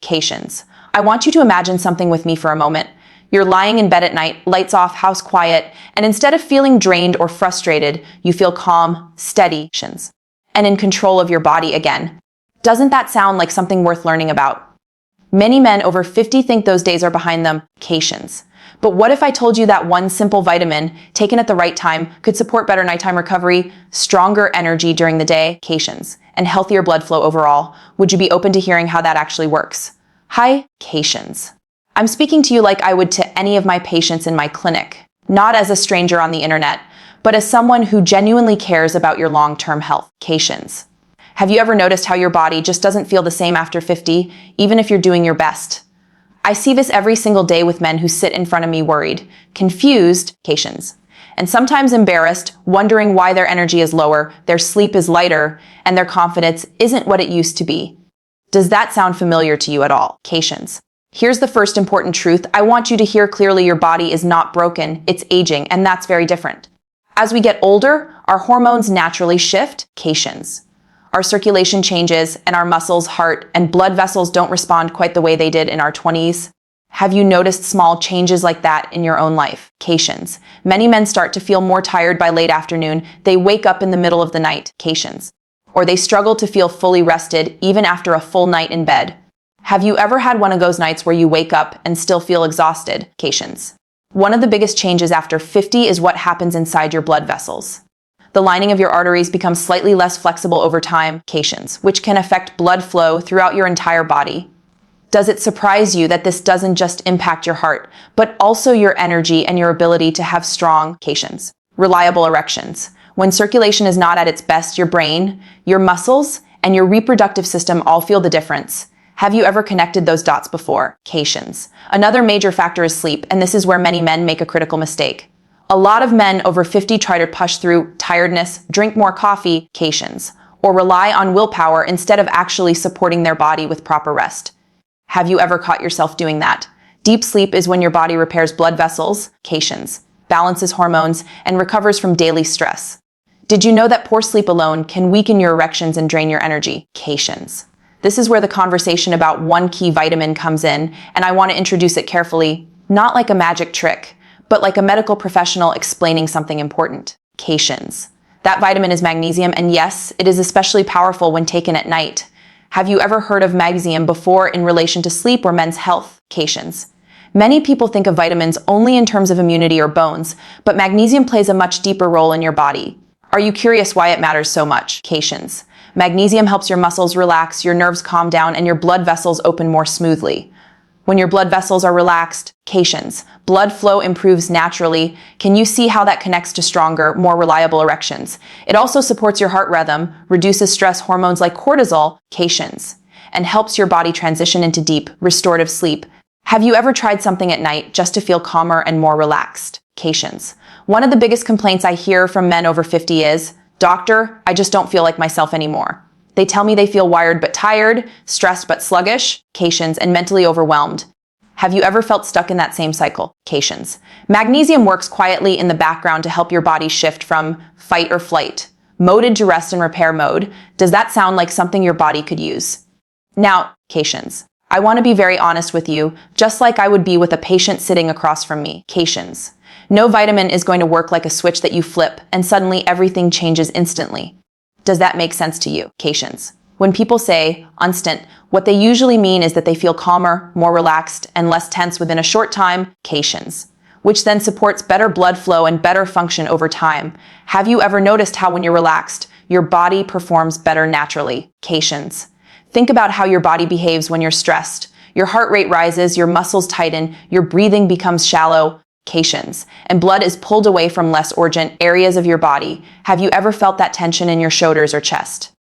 Cations. I want you to imagine something with me for a moment. You're lying in bed at night, lights off, house quiet, and instead of feeling drained or frustrated, you feel calm, steady, and in control of your body again. Doesn't that sound like something worth learning about? Many men over 50 think those days are behind them. Cations. But what if I told you that one simple vitamin, taken at the right time, could support better nighttime recovery, stronger energy during the day, cations, and healthier blood flow overall? Would you be open to hearing how that actually works? Hi, cations. I'm speaking to you like I would to any of my patients in my clinic, not as a stranger on the internet, but as someone who genuinely cares about your long-term health, cations. Have you ever noticed how your body just doesn't feel the same after 50, even if you're doing your best? I see this every single day with men who sit in front of me worried, confused, cations, and sometimes embarrassed, wondering why their energy is lower, their sleep is lighter, and their confidence isn't what it used to be. Does that sound familiar to you at all, cations? Here's the first important truth. I want you to hear clearly: your body is not broken, it's aging, and that's very different. As we get older, our hormones naturally shift, cations. Our circulation changes, and our muscles, heart, and blood vessels don't respond quite the way they did in our 20s. Have you noticed small changes like that in your own life? Cations. Many men start to feel more tired by late afternoon. They wake up in the middle of the night, cations. Or they struggle to feel fully rested even after a full night in bed. Have you ever had one of those nights where you wake up and still feel exhausted? Cations. One of the biggest changes after 50 is what happens inside your blood vessels. The lining of your arteries becomes slightly less flexible over time, cations, which can affect blood flow throughout your entire body. Does it surprise you that this doesn't just impact your heart, but also your energy and your ability to have strong, cations, reliable erections? When circulation is not at its best, your brain, your muscles, and your reproductive system all feel the difference. Have you ever connected those dots before? Cations. Another major factor is sleep, and this is where many men make a critical mistake. A lot of men over 50 try to push through tiredness, drink more coffee, cations, or rely on willpower instead of actually supporting their body with proper rest. Have you ever caught yourself doing that? Deep sleep is when your body repairs blood vessels, cations, balances hormones, and recovers from daily stress. Did you know that poor sleep alone can weaken your erections and drain your energy? Cations. This is where the conversation about one key vitamin comes in, and I want to introduce it carefully, not like a magic trick, but like a medical professional explaining something important. Cations. That vitamin is magnesium, and yes, it is especially powerful when taken at night. Have you ever heard of magnesium before in relation to sleep or men's health? Cations. Many people think of vitamins only in terms of immunity or bones, but magnesium plays a much deeper role in your body. Are you curious why it matters so much? Cations. Magnesium helps your muscles relax, your nerves calm down, and your blood vessels open more smoothly. When your blood vessels are relaxed, cations, blood flow improves naturally. Can you see how that connects to stronger, more reliable erections? It also supports your heart rhythm, reduces stress hormones like cortisol, cations, and helps your body transition into deep, restorative sleep. Have you ever tried something at night just to feel calmer and more relaxed? Cations. One of the biggest complaints I hear from men over 50 is, "Doctor, I just don't feel like myself anymore." They tell me they feel wired but tired, stressed but sluggish, cations, and mentally overwhelmed. Have you ever felt stuck in that same cycle? Cations. Magnesium works quietly in the background to help your body shift from fight or flight mode into rest and repair mode. Does that sound like something your body could use? Now, cations. I want to be very honest with you, just like I would be with a patient sitting across from me. Cations. No vitamin is going to work like a switch that you flip and suddenly everything changes instantly. Does that make sense to you? Cations. When people say instant, what they usually mean is that they feel calmer, more relaxed, and less tense within a short time, cations, which then supports better blood flow and better function over time. Have you ever noticed how when you're relaxed, your body performs better naturally? Cations. Think about how your body behaves when you're stressed. Your heart rate rises, your muscles tighten, your breathing becomes shallow, cations, and blood is pulled away from less urgent areas of your body. Have you ever felt that tension in your shoulders or chest?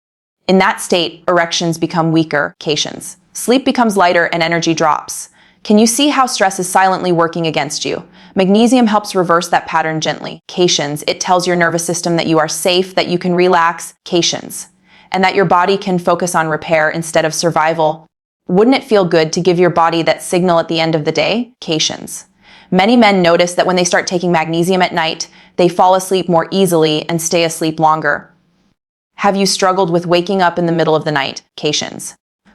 In that state, erections become weaker, cations. Sleep becomes lighter and energy drops. Can you see how stress is silently working against you? Magnesium helps reverse that pattern gently. Cations. It tells your nervous system that you are safe, that you can relax, cations, and that your body can focus on repair instead of survival. Wouldn't it feel good to give your body that signal at the end of the day? Cations. Many men notice that when they start taking magnesium at night, they fall asleep more easily and stay asleep longer. Have you struggled with waking up in the middle of the night? Cations.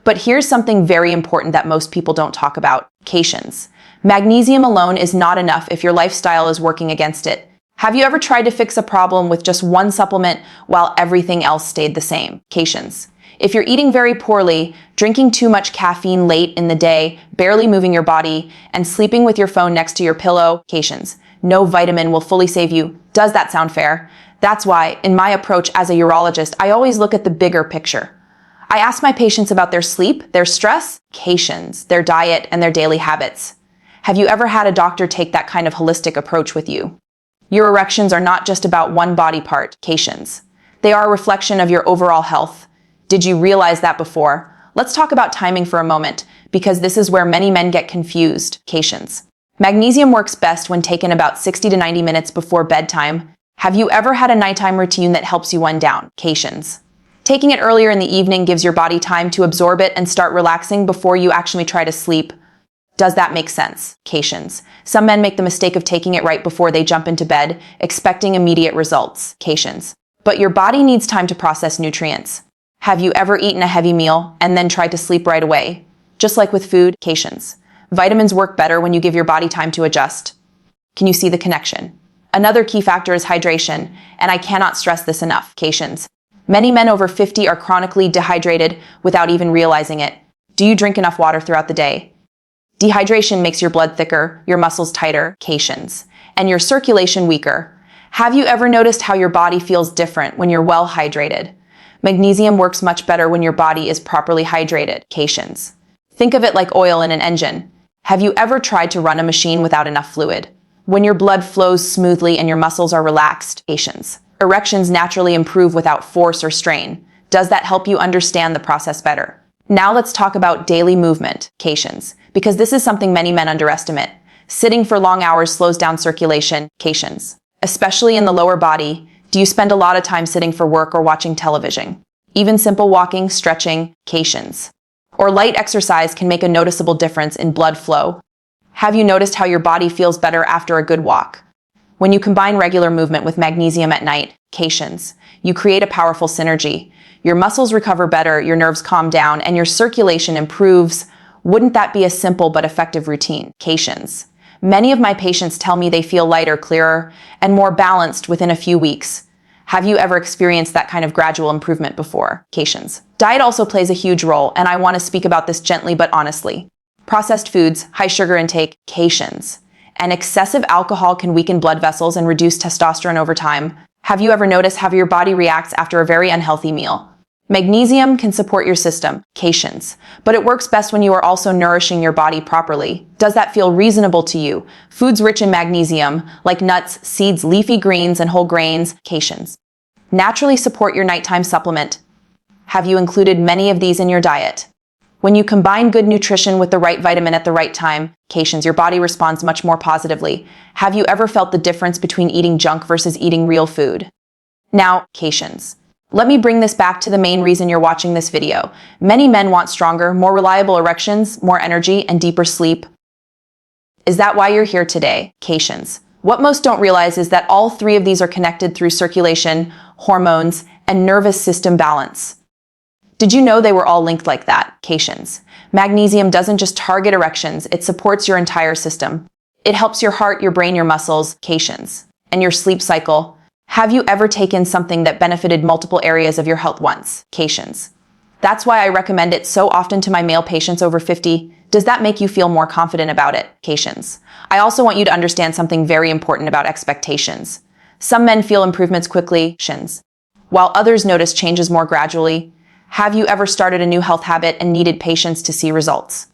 But here's something very important that most people don't talk about: medications. Magnesium alone is not enough if your lifestyle is working against it. Have you ever tried to fix a problem with just one supplement while everything else stayed the same? Medications. If you're eating very poorly, drinking too much caffeine late in the day, barely moving your body, and sleeping with your phone next to your pillow, medications. No vitamin will fully save you. Does that sound fair? That's why, in my approach as a urologist, I always look at the bigger picture. I ask my patients about their sleep, their stress, medications, their diet, and their daily habits. Have you ever had a doctor take that kind of holistic approach with you? Your erections are not just about one body part, medications. They are a reflection of your overall health. Did you realize that before? Let's talk about timing for a moment, because this is where many men get confused. Medications. Magnesium works best when taken about 60 to 90 minutes before bedtime. Have you ever had a nighttime routine that helps you wind down? Medications. Taking it earlier in the evening gives your body time to absorb it and start relaxing before you actually try to sleep. Does that make sense? Medications. Some men make the mistake of taking it right before they jump into bed, expecting immediate results. Medications. But your body needs time to process nutrients. Have you ever eaten a heavy meal and then tried to sleep right away? Just like with food, medications. Vitamins work better when you give your body time to adjust. Can you see the connection? Another key factor is hydration, and I cannot stress this enough. Medications. Many men over 50 are chronically dehydrated without even realizing it. Do you drink enough water throughout the day? Dehydration makes your blood thicker, your muscles tighter, medications, and your circulation weaker. Have you ever noticed how your body feels different when you're well hydrated? Magnesium works much better when your body is properly hydrated. Medications. Think of it like oil in an engine. Have you ever tried to run a machine without enough fluid? When your blood flows smoothly and your muscles are relaxed, medications. Erections naturally improve without force or strain. Does that help you understand the process better? Now let's talk about daily movement, medications, because this is something many men underestimate. Sitting for long hours slows down circulation, medications. Especially in the lower body. Do you spend a lot of time sitting for work or watching television? Even simple walking, stretching, medications, or light exercise can make a noticeable difference in blood flow. Have you noticed how your body feels better after a good walk? When you combine regular movement with magnesium at night, medications, you create a powerful synergy. Your muscles recover better, your nerves calm down, and your circulation improves. Wouldn't that be a simple but effective routine? Medications. Many of my patients tell me they feel lighter, clearer, and more balanced within a few weeks. Have you ever experienced that kind of gradual improvement before? Medications. Diet also plays a huge role, and I want to speak about this gently but honestly. Processed foods, high sugar intake, medications, and excessive alcohol can weaken blood vessels and reduce testosterone over time. Have you ever noticed how your body reacts after a very unhealthy meal? Magnesium can support your system, medications, but it works best when you are also nourishing your body properly. Does that feel reasonable to you? Foods rich in magnesium, like nuts, seeds, leafy greens, and whole grains, medications, naturally support your nighttime supplement. Have you included many of these in your diet? When you combine good nutrition with the right vitamin at the right time, medications, your body responds much more positively. Have you ever felt the difference between eating junk versus eating real food? Now, medications. Let me bring this back to the main reason you're watching this video. Many men want stronger, more reliable erections, more energy, and deeper sleep. Is that why you're here today? Medications. What most don't realize is that all three of these are connected through circulation, hormones, and nervous system balance. Did you know they were all linked like that? Medications. Magnesium doesn't just target erections, it supports your entire system. It helps your heart, your brain, your muscles, medications, and your sleep cycle. Have you ever taken something that benefited multiple areas of your health once? Medications. That's why I recommend it so often to my male patients over 50. Does that make you feel more confident about it? Medications. I also want you to understand something very important about expectations. Some men feel improvements quickly, while others notice changes more gradually. Have you ever started a new health habit and needed patience to see results?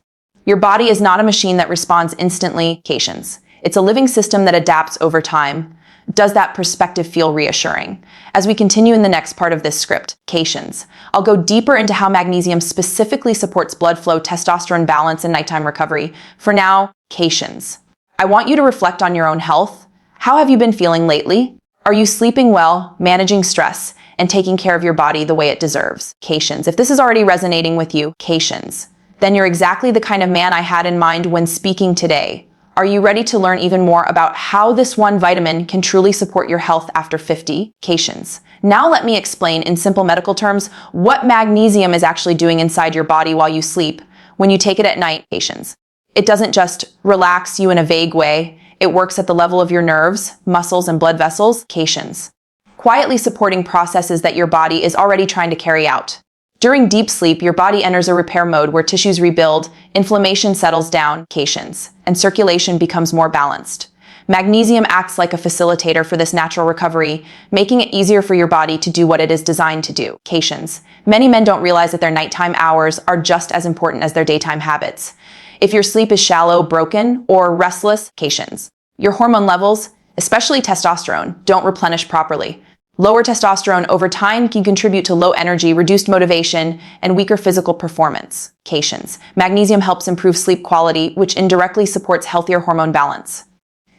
Your body is not a machine that responds instantly, medications. It's a living system that adapts over time. Does that perspective feel reassuring? As we continue in the next part of this script, medications, I'll go deeper into how magnesium specifically supports blood flow, testosterone balance, and nighttime recovery. For now, medications. I want you to reflect on your own health. How have you been feeling lately? Are you sleeping well, managing stress, and taking care of your body the way it deserves? Medications. If this is already resonating with you, medications, then you're exactly the kind of man I had in mind when speaking today. Are you ready to learn even more about how this one vitamin can truly support your health after 50? Medications. Now let me explain in simple medical terms what magnesium is actually doing inside your body while you sleep when you take it at night, patients. It doesn't just relax you in a vague way. It works at the level of your nerves, muscles, and blood vessels, cations, quietly supporting processes that your body is already trying to carry out. During deep sleep, your body enters a repair mode where tissues rebuild, inflammation settles down, cations, and circulation becomes more balanced. Magnesium acts like a facilitator for this natural recovery, making it easier for your body to do what it is designed to do, cations. Many men don't realize that their nighttime hours are just as important as their daytime habits. If your sleep is shallow, broken, or restless, cations, your hormone levels, especially testosterone, don't replenish properly. Lower testosterone over time can contribute to low energy, reduced motivation, and weaker physical performance, cations. Magnesium helps improve sleep quality, which indirectly supports healthier hormone balance.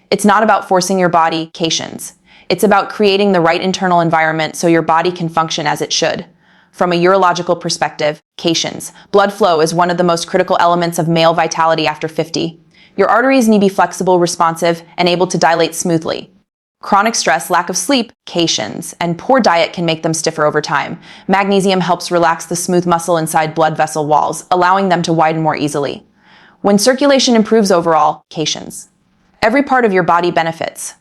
It's not about forcing your body, cations. It's about creating the right internal environment so your body can function as it should. From a urological perspective, cations. Blood flow is one of the most critical elements of male vitality after 50. Your arteries need to be flexible, responsive, and able to dilate smoothly. Chronic stress, lack of sleep, cations, and poor diet can make them stiffer over time. Magnesium helps relax the smooth muscle inside blood vessel walls, allowing them to widen more easily. When circulation improves overall, cations, every part of your body benefits.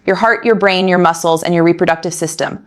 Your heart, your brain, your muscles, and your reproductive system.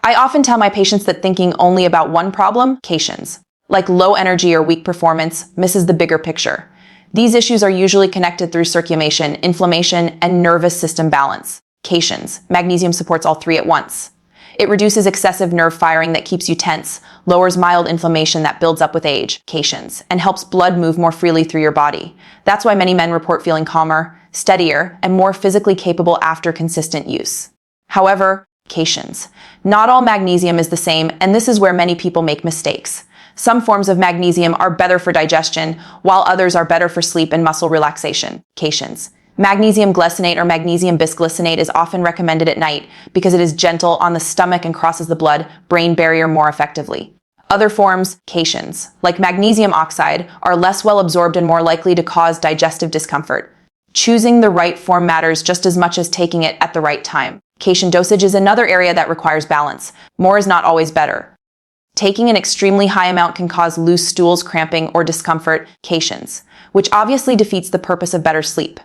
I often tell my patients that thinking only about one problem, cations, like low energy or weak performance, misses the bigger picture. These issues are usually connected through circulation, inflammation, and nervous system balance. Cations. Magnesium supports all three at once. It reduces excessive nerve firing that keeps you tense, lowers mild inflammation that builds up with age, cations, and helps blood move more freely through your body. That's why many men report feeling calmer, steadier, and more physically capable after consistent use. However, cations. Not all magnesium is the same, and this is where many people make mistakes. Some forms of magnesium are better for digestion, while others are better for sleep and muscle relaxation, cations. Magnesium glycinate or magnesium bisglycinate is often recommended at night because it is gentle on the stomach and crosses the blood-brain barrier more effectively. Other forms, cations, like magnesium oxide, are less well absorbed and more likely to cause digestive discomfort. Choosing the right form matters just as much as taking it at the right time. Cation dosage is another area that requires balance. More is not always better. Taking an extremely high amount can cause loose stools, cramping, or discomfort, cations, which obviously defeats the purpose of better sleep.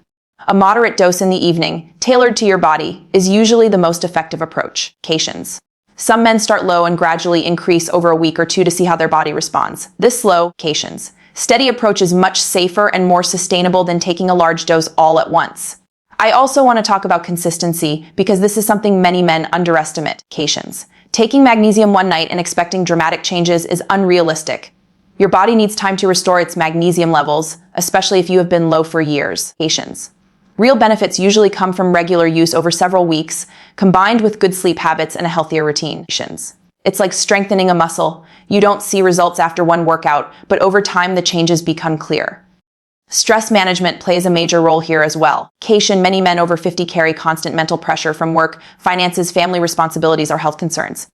A moderate dose in the evening, tailored to your body, is usually the most effective approach, cations. Some men start low and gradually increase over a week or two to see how their body responds. This slow, cations, steady approach is much safer and more sustainable than taking a large dose all at once. I also want to talk about consistency because this is something many men underestimate, cations. Taking magnesium one night and expecting dramatic changes is unrealistic. Your body needs time to restore its magnesium levels, especially if you have been low for years, cations. Real benefits usually come from regular use over several weeks, combined with good sleep habits and a healthier routine. It's like strengthening a muscle. You don't see results after one workout, but over time the changes become clear. Stress management plays a major role here as well. Cation, many men over 50 carry constant mental pressure from work, finances, family responsibilities, or health concerns.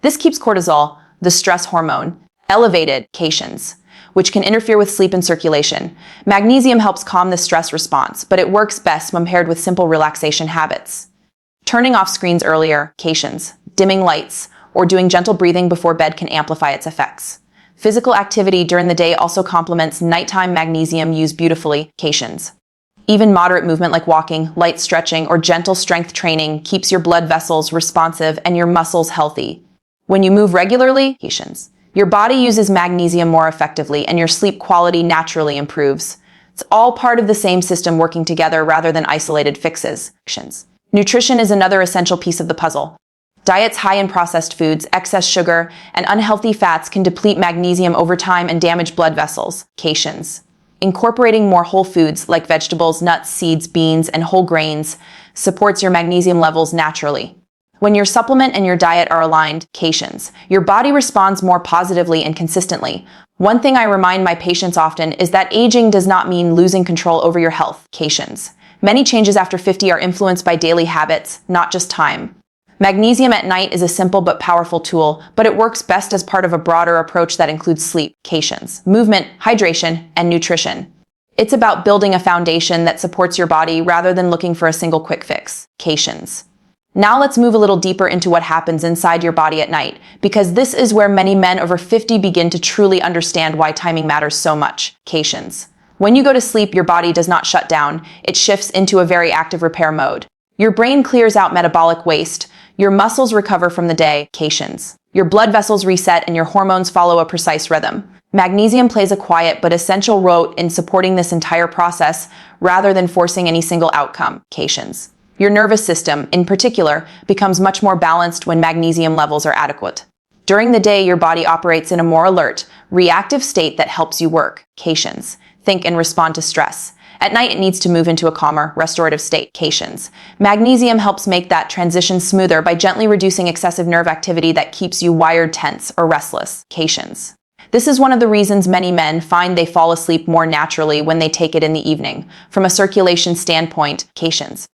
This keeps cortisol, the stress hormone, elevated, cations, which can interfere with sleep and circulation. Magnesium helps calm the stress response, but it works best when paired with simple relaxation habits. Turning off screens earlier, cations, dimming lights, or doing gentle breathing before bed can amplify its effects. Physical activity during the day also complements nighttime magnesium use beautifully, cations. Even moderate movement like walking, light stretching, or gentle strength training keeps your blood vessels responsive and your muscles healthy. When you move regularly, cations, your body uses magnesium more effectively and your sleep quality naturally improves. It's all part of the same system working together rather than isolated fixes. Nutrition is another essential piece of the puzzle. Diets high in processed foods, excess sugar, and unhealthy fats can deplete magnesium over time and damage blood vessels, cations. Incorporating more whole foods like vegetables, nuts, seeds, beans, and whole grains supports your magnesium levels naturally. When your supplement and your diet are aligned, cations, your body responds more positively and consistently. One thing I remind my patients often is that aging does not mean losing control over your health, cations. Many changes after 50 are influenced by daily habits, not just time. Magnesium at night is a simple but powerful tool, but it works best as part of a broader approach that includes sleep, cations, movement, hydration, and nutrition. It's about building a foundation that supports your body rather than looking for a single quick fix, cations. Now let's move a little deeper into what happens inside your body at night, because this is where many men over 50 begin to truly understand why timing matters so much. Cations. When you go to sleep, your body does not shut down. It shifts into a very active repair mode. Your brain clears out metabolic waste. Your muscles recover from the day. Cations. Your blood vessels reset and your hormones follow a precise rhythm. Magnesium plays a quiet but essential role in supporting this entire process rather than forcing any single outcome. Cations. Your nervous system, in particular, becomes much more balanced when magnesium levels are adequate. During the day, your body operates in a more alert, reactive state that helps you work. Cations. Think and respond to stress. At night, it needs to move into a calmer, restorative state. Cations. Magnesium helps make that transition smoother by gently reducing excessive nerve activity that keeps you wired, tense, or restless. Cations. This is one of the reasons many men find they fall asleep more naturally when they take it in the evening. From a circulation standpoint, cations.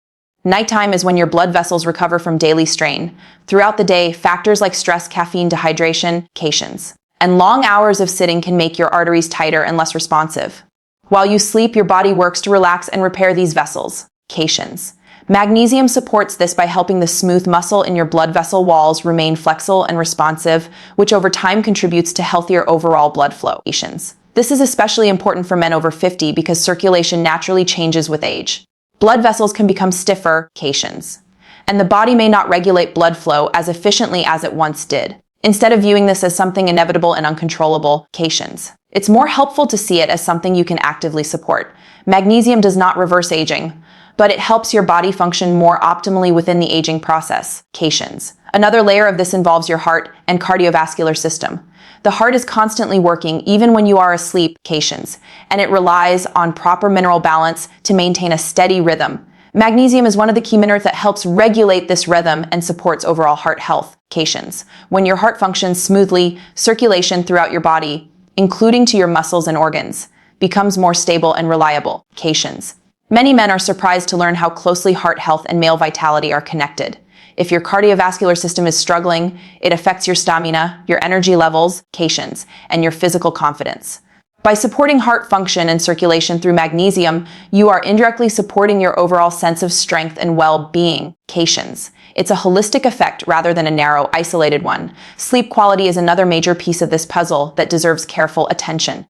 Nighttime is when your blood vessels recover from daily strain. Throughout the day, factors like stress, caffeine, dehydration, cations, and long hours of sitting can make your arteries tighter and less responsive. While you sleep, your body works to relax and repair these vessels. Cations. Magnesium supports this by helping the smooth muscle in your blood vessel walls remain flexible and responsive, which over time contributes to healthier overall blood flow. Cations. This is especially important for men over 50 because circulation naturally changes with age. Blood vessels can become stiffer, cations, and the body may not regulate blood flow as efficiently as it once did. Instead of viewing this as something inevitable and uncontrollable, cations, it's more helpful to see it as something you can actively support. Magnesium does not reverse aging, but it helps your body function more optimally within the aging process. Cations. Another layer of this involves your heart and cardiovascular system. The heart is constantly working even when you are asleep, cations, and it relies on proper mineral balance to maintain a steady rhythm. Magnesium is one of the key minerals that helps regulate this rhythm and supports overall heart health. Cations. When your heart functions smoothly, circulation throughout your body, including to your muscles and organs, becomes more stable and reliable. Cations. Many men are surprised to learn how closely heart health and male vitality are connected. If your cardiovascular system is struggling, it affects your stamina, your energy levels, cations, and your physical confidence. By supporting heart function and circulation through magnesium, you are indirectly supporting your overall sense of strength and well-being. Cations. It's a holistic effect rather than a narrow, isolated one. Sleep quality is another major piece of this puzzle that deserves careful attention.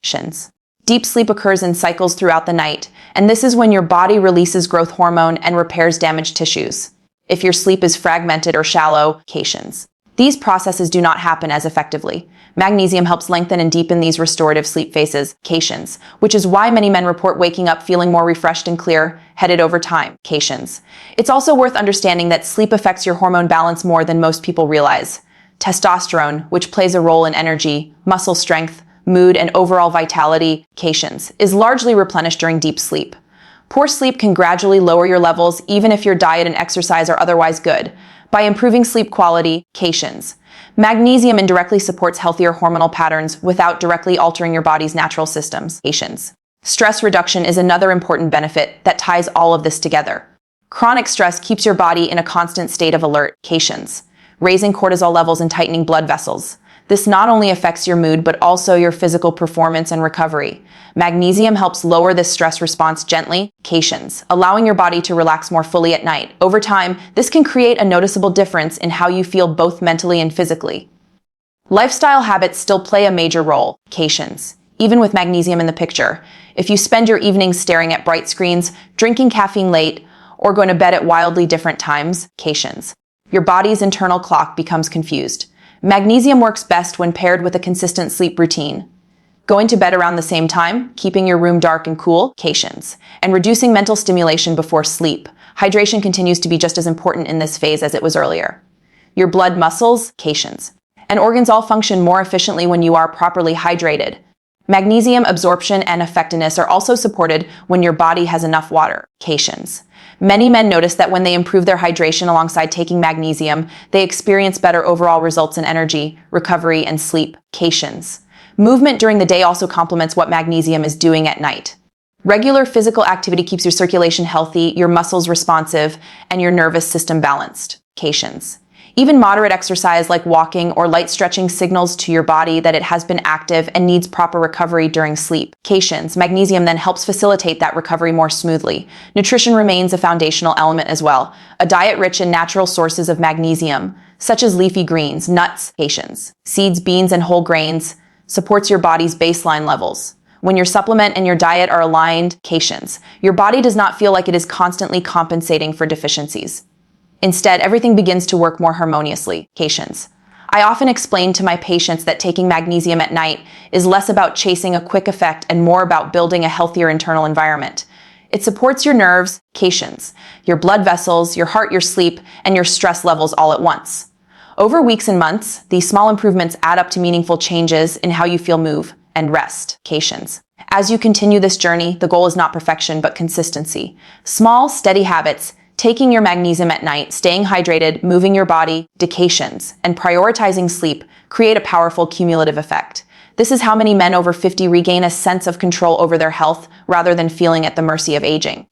Deep sleep occurs in cycles throughout the night, and this is when your body releases growth hormone and repairs damaged tissues. If your sleep is fragmented or shallow, cations. These processes do not happen as effectively. Magnesium helps lengthen and deepen these restorative sleep phases, cations, which is why many men report waking up feeling more refreshed and clear-headed over time, cations. It's also worth understanding that sleep affects your hormone balance more than most people realize. Testosterone, which plays a role in energy, muscle strength, mood, and overall vitality, cations, is largely replenished during deep sleep. Poor sleep can gradually lower your levels even if your diet and exercise are otherwise good. By improving sleep quality, cations. Magnesium indirectly supports healthier hormonal patterns without directly altering your body's natural systems. Cations. Stress reduction is another important benefit that ties all of this together. Chronic stress keeps your body in a constant state of alert, cations, raising cortisol levels and tightening blood vessels. This not only affects your mood, but also your physical performance and recovery. Magnesium helps lower this stress response gently, cations, allowing your body to relax more fully at night. Over time, this can create a noticeable difference in how you feel both mentally and physically. Lifestyle habits still play a major role, cations, even with magnesium in the picture. If you spend your evenings staring at bright screens, drinking caffeine late, or going to bed at wildly different times, cations, your body's internal clock becomes confused. Magnesium works best when paired with a consistent sleep routine. Going to bed around the same time, keeping your room dark and cool, cations, and reducing mental stimulation before sleep. Hydration continues to be just as important in this phase as it was earlier. Your blood, muscles, cations, and organs all function more efficiently when you are properly hydrated. Magnesium absorption and effectiveness are also supported when your body has enough water, cations. Many men notice that when they improve their hydration alongside taking magnesium, they experience better overall results in energy, recovery, and sleep, cations. Movement during the day also complements what magnesium is doing at night. Regular physical activity keeps your circulation healthy, your muscles responsive, and your nervous system balanced, cations. Even moderate exercise like walking or light stretching signals to your body that it has been active and needs proper recovery during sleep. Magnesium then helps facilitate that recovery more smoothly. Nutrition remains a foundational element as well. A diet rich in natural sources of magnesium, such as leafy greens, nuts, seeds, beans, and whole grains, supports your body's baseline levels. When your supplement and your diet are aligned, your body does not feel like it is constantly compensating for deficiencies. Instead, everything begins to work more harmoniously. I often explain to my patients that taking magnesium at night is less about chasing a quick effect and more about building a healthier internal environment. It supports your nerves, your blood vessels, your heart, your sleep, and your stress levels all at once. Over weeks and months, these small improvements add up to meaningful changes in how you feel, move, and rest. As you continue this journey, the goal is not perfection, but consistency. Small, steady habits, taking your magnesium at night, staying hydrated, moving your body, and prioritizing sleep create a powerful cumulative effect. This is how many men over 50 regain a sense of control over their health rather than feeling at the mercy of aging.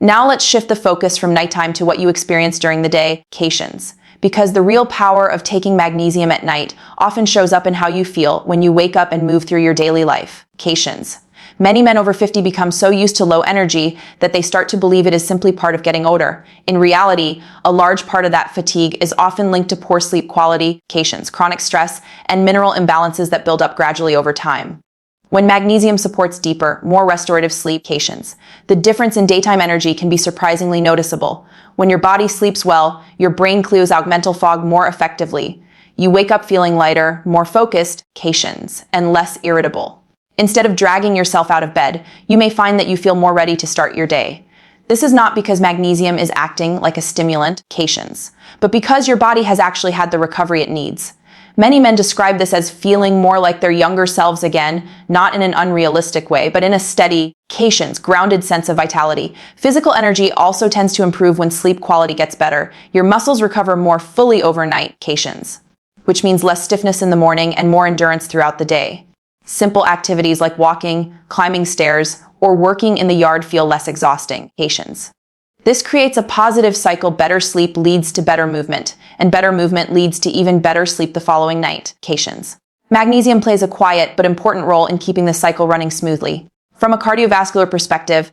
Now let's shift the focus from nighttime to what you experience during the day. Because the real power of taking magnesium at night often shows up in how you feel when you wake up and move through your daily life. Many men over 50 become so used to low energy that they start to believe it is simply part of getting older. In reality, a large part of that fatigue is often linked to poor sleep quality, chronic stress, and mineral imbalances that build up gradually over time. When magnesium supports deeper, more restorative sleep, the difference in daytime energy can be surprisingly noticeable. When your body sleeps well, your brain clears out mental fog more effectively. You wake up feeling lighter, more focused, and less irritable. Instead of dragging yourself out of bed, you may find that you feel more ready to start your day. This is not because magnesium is acting like a stimulant, but because your body has actually had the recovery it needs. Many men describe this as feeling more like their younger selves again, not in an unrealistic way, but in a steady, grounded sense of vitality. Physical energy also tends to improve when sleep quality gets better. Your muscles recover more fully overnight, which means less stiffness in the morning and more endurance throughout the day. Simple activities like walking, climbing stairs, or working in the yard feel less exhausting. This creates a positive cycle. Better sleep leads to better movement, and better movement leads to even better sleep the following night. Magnesium plays a quiet but important role in keeping the cycle running smoothly. From a cardiovascular perspective,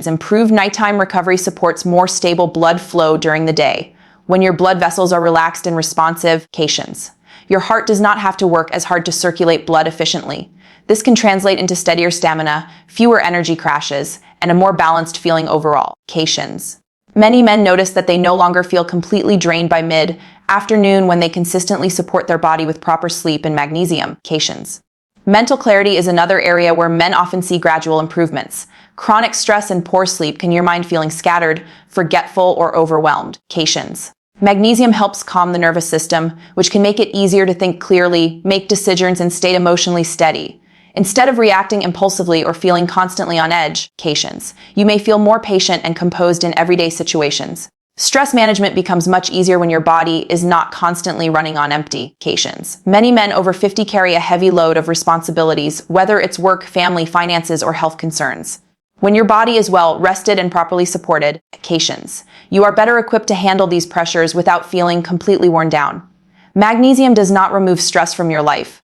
improved nighttime recovery supports more stable blood flow during the day. When your blood vessels are relaxed and responsive, your heart does not have to work as hard to circulate blood efficiently. This can translate into steadier stamina, fewer energy crashes, and a more balanced feeling overall. Many men notice that they no longer feel completely drained by mid-afternoon when they consistently support their body with proper sleep and magnesium. Mental clarity is another area where men often see gradual improvements. Chronic stress and poor sleep can leave your mind feeling scattered, forgetful, or overwhelmed. Magnesium helps calm the nervous system, which can make it easier to think clearly, make decisions, and stay emotionally steady. Instead of reacting impulsively or feeling constantly on edge, you may feel more patient and composed in everyday situations. Stress management becomes much easier when your body is not constantly running on empty. Many men over 50 carry a heavy load of responsibilities, whether it's work, family, finances, or health concerns. When your body is well rested and properly supported, you are better equipped to handle these pressures without feeling completely worn down. Magnesium does not remove stress from your life,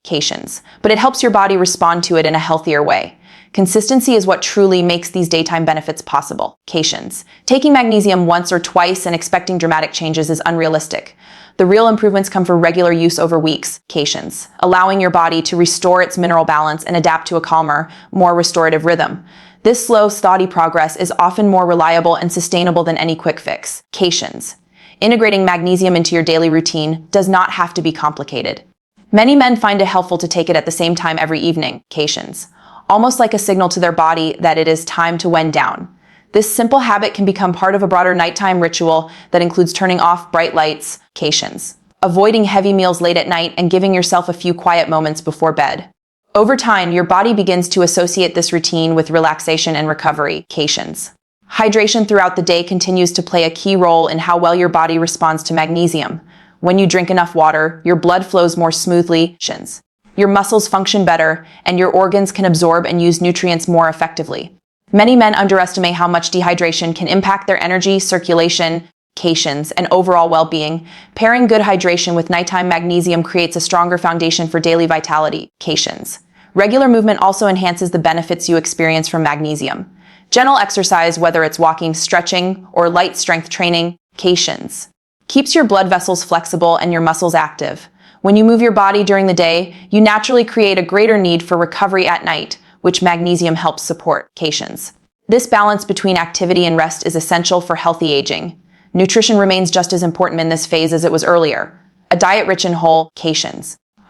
but it helps your body respond to it in a healthier way. Consistency is what truly makes these daytime benefits possible. Taking magnesium once or twice and expecting dramatic changes is unrealistic. The real improvements come from regular use over weeks, allowing your body to restore its mineral balance and adapt to a calmer, more restorative rhythm. This slow, steady progress is often more reliable and sustainable than any quick fix. Integrating magnesium into your daily routine does not have to be complicated. Many men find it helpful to take it at the same time every evening, almost like a signal to their body that it is time to wind down. This simple habit can become part of a broader nighttime ritual that includes turning off bright lights, avoiding heavy meals late at night, and giving yourself a few quiet moments before bed. Over time, your body begins to associate this routine with relaxation and recovery. Hydration throughout the day continues to play a key role in how well your body responds to magnesium. When you drink enough water, your blood flows more smoothly, your muscles function better, and your organs can absorb and use nutrients more effectively. Many men underestimate how much dehydration can impact their energy, circulation, and overall well-being. Pairing good hydration with nighttime magnesium creates a stronger foundation for daily vitality. Regular movement also enhances the benefits you experience from magnesium. Gentle exercise, whether it's walking, stretching, or light strength training, keeps your blood vessels flexible and your muscles active. When you move your body during the day, you naturally create a greater need for recovery at night, which magnesium helps support. This balance between activity and rest is essential for healthy aging. Nutrition remains just as important in this phase as it was earlier. A diet rich in whole,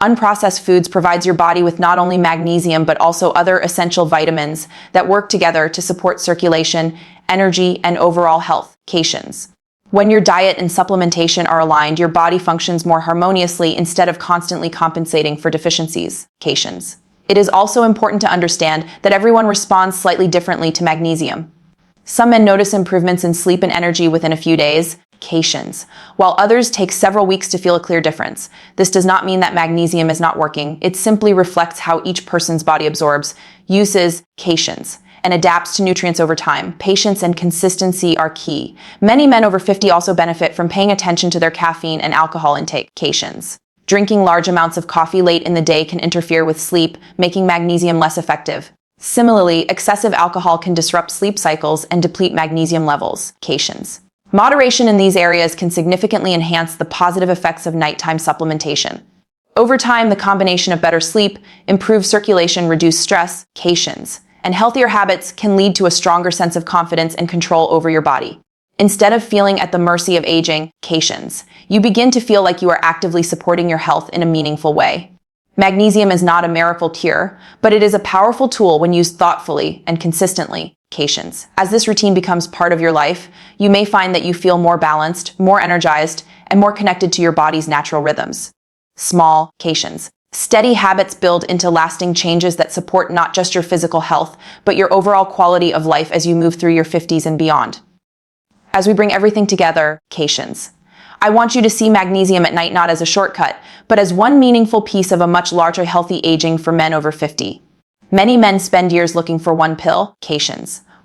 unprocessed foods provides your body with not only magnesium but also other essential vitamins that work together to support circulation, energy, and overall health. When your diet and supplementation are aligned, your body functions more harmoniously instead of constantly compensating for deficiencies. It is also important to understand that everyone responds slightly differently to magnesium. Some men notice improvements in sleep and energy within a few days, while others take several weeks to feel a clear difference. This does not mean that magnesium is not working. It simply reflects how each person's body absorbs, uses, and adapts to nutrients over time. Patience and consistency are key. Many men over 50 also benefit from paying attention to their caffeine and alcohol intake. Drinking large amounts of coffee late in the day can interfere with sleep, making magnesium less effective. Similarly, excessive alcohol can disrupt sleep cycles and deplete magnesium levels. Moderation in these areas can significantly enhance the positive effects of nighttime supplementation. Over time, the combination of better sleep, improved circulation, reduced stress, and healthier habits can lead to a stronger sense of confidence and control over your body. Instead of feeling at the mercy of aging, you begin to feel like you are actively supporting your health in a meaningful way. Magnesium is not a miracle cure, but it is a powerful tool when used thoughtfully and consistently. As this routine becomes part of your life, you may find that you feel more balanced, more energized, and more connected to your body's natural rhythms. Small, steady habits build into lasting changes that support not just your physical health, but your overall quality of life as you move through your 50s and beyond. As we bring everything together, I want you to see magnesium at night not as a shortcut, but as one meaningful piece of a much larger healthy aging for men over 50. Many men spend years looking for one pill,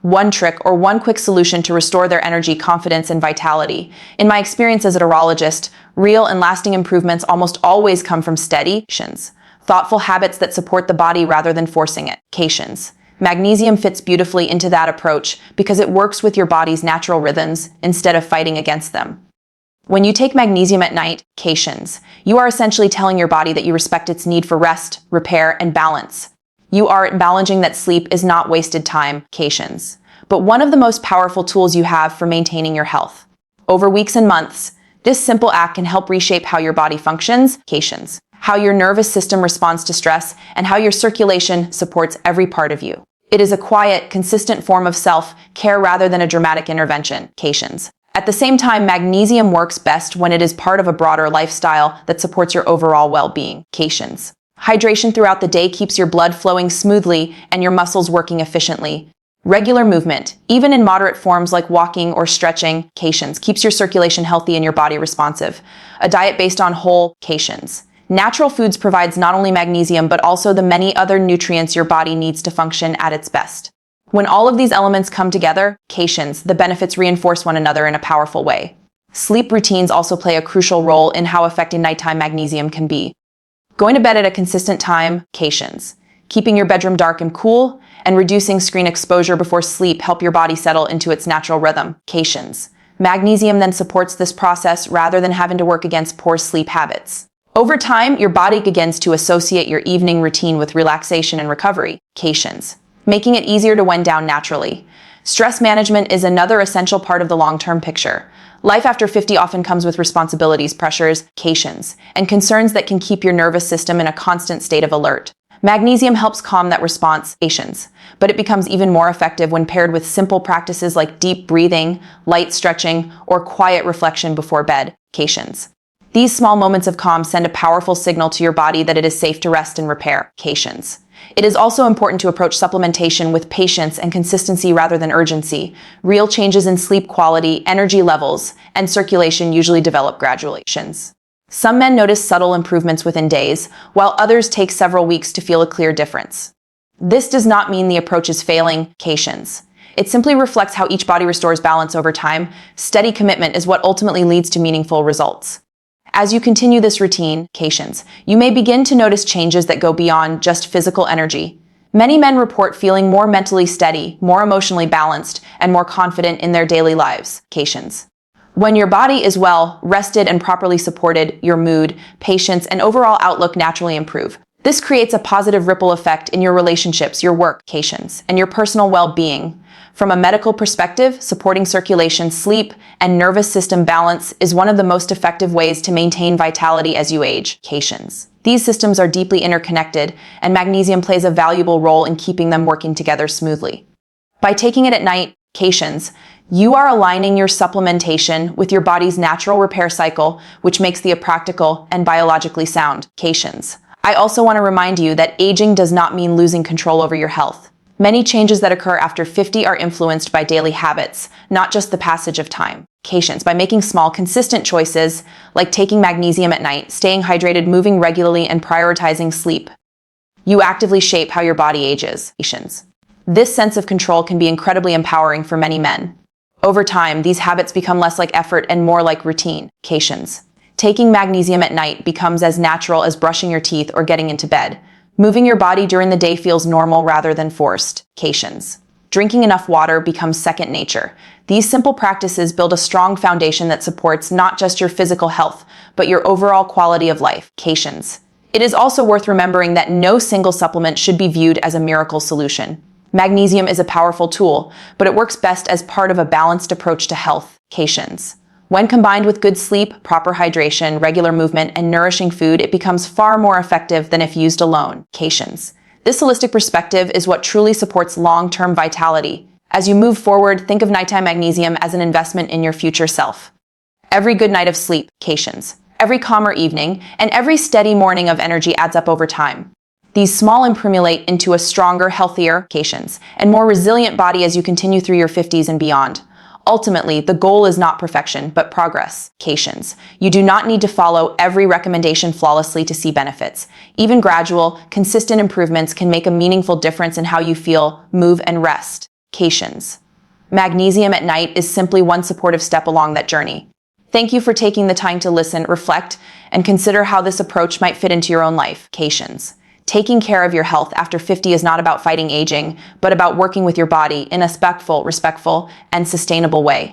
one trick, or one quick solution to restore their energy, confidence, and vitality. In my experience as a urologist, real and lasting improvements almost always come from steady, thoughtful habits that support the body rather than forcing it. Magnesium fits beautifully into that approach because it works with your body's natural rhythms instead of fighting against them. When you take magnesium at night, you are essentially telling your body that you respect its need for rest, repair, and balance. You are acknowledging that sleep is not wasted time, but one of the most powerful tools you have for maintaining your health. Over weeks and months, this simple act can help reshape how your body functions, how your nervous system responds to stress, and how your circulation supports every part of you. It is a quiet, consistent form of self-care rather than a dramatic intervention. At the same time, magnesium works best when it is part of a broader lifestyle that supports your overall well-being. Hydration throughout the day keeps your blood flowing smoothly and your muscles working efficiently. Regular movement, even in moderate forms like walking or stretching, keeps your circulation healthy and your body responsive. A diet based on whole, natural foods provides not only magnesium but also the many other nutrients your body needs to function at its best. When all of these elements come together, the benefits reinforce one another in a powerful way. Sleep routines also play a crucial role in how effective nighttime magnesium can be. Going to bed at a consistent time, keeping your bedroom dark and cool, and reducing screen exposure before sleep help your body settle into its natural rhythm. Magnesium then supports this process rather than having to work against poor sleep habits. Over time, your body begins to associate your evening routine with relaxation and recovery, making it easier to wind down naturally. Stress management is another essential part of the long-term picture. Life after 50 often comes with responsibilities, pressures, and concerns that can keep your nervous system in a constant state of alert. Magnesium helps calm that response, but it becomes even more effective when paired with simple practices like deep breathing, light stretching, or quiet reflection before bed. These small moments of calm send a powerful signal to your body that it is safe to rest and repair. It is also important to approach supplementation with patience and consistency rather than urgency. Real changes in sleep quality, energy levels, and circulation usually develop gradually. Some men notice subtle improvements within days, while others take several weeks to feel a clear difference. This does not mean the approach is failing, It simply reflects how each body restores balance over time. Steady commitment is what ultimately leads to meaningful results. As you continue this routine, you may begin to notice changes that go beyond just physical energy. Many men report feeling more mentally steady, more emotionally balanced, and more confident in their daily lives. When your body is well, rested, and properly supported, your mood, patience, and overall outlook naturally improve. This creates a positive ripple effect in your relationships, your work, and your personal well-being. From a medical perspective, supporting circulation, sleep, and nervous system balance is one of the most effective ways to maintain vitality as you age. These systems are deeply interconnected, and magnesium plays a valuable role in keeping them working together smoothly. By taking it at night, you are aligning your supplementation with your body's natural repair cycle, which makes the practical and biologically sound. I also want to remind you that aging does not mean losing control over your health. Many changes that occur after 50 are influenced by daily habits, not just the passage of time. By making small, consistent choices, like taking magnesium at night, staying hydrated, moving regularly, and prioritizing sleep, you actively shape how your body ages. This sense of control can be incredibly empowering for many men. Over time, these habits become less like effort and more like routine. Taking magnesium at night becomes as natural as brushing your teeth or getting into bed. Moving your body during the day feels normal rather than forced. Drinking enough water becomes second nature. These simple practices build a strong foundation that supports not just your physical health, but your overall quality of life. It is also worth remembering that no single supplement should be viewed as a miracle solution. Magnesium is a powerful tool, but it works best as part of a balanced approach to health. When combined with good sleep, proper hydration, regular movement, and nourishing food, it becomes far more effective than if used alone. This holistic perspective is what truly supports long-term vitality. As you move forward, think of nighttime magnesium as an investment in your future self. Every good night of sleep, every calmer evening, and every steady morning of energy adds up over time. These small accumulate into a stronger, healthier, and more resilient body as you continue through your 50s and beyond. Ultimately, the goal is not perfection, but progress. You do not need to follow every recommendation flawlessly to see benefits. Even gradual, consistent improvements can make a meaningful difference in how you feel, move, and rest. Magnesium at night is simply one supportive step along that journey. Thank you for taking the time to listen, reflect, and consider how this approach might fit into your own life. Taking care of your health after 50 is not about fighting aging, but about working with your body in a respectful, and sustainable way.